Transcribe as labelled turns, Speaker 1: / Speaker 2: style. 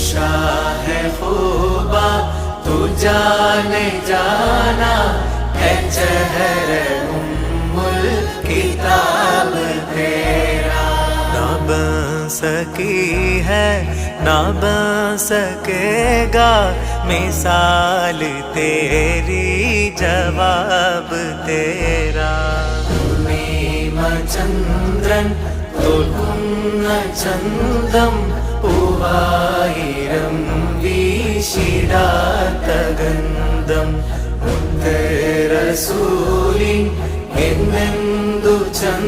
Speaker 1: शाह खूबा तू जाने जाना है, चेहरे उम्मुल किताब तेरा। ना बन सकी है ना बन सकेगा मिसाल तेरी, जवाब तेरा। ചന്ദ്രൻ തോൽക്കുന്ന ചന്തം പൂവായിരം വീശിടാത്ത ഗന്ധം മുത്തേ റസൂലിൻ എന്നെന്തു ചന്തം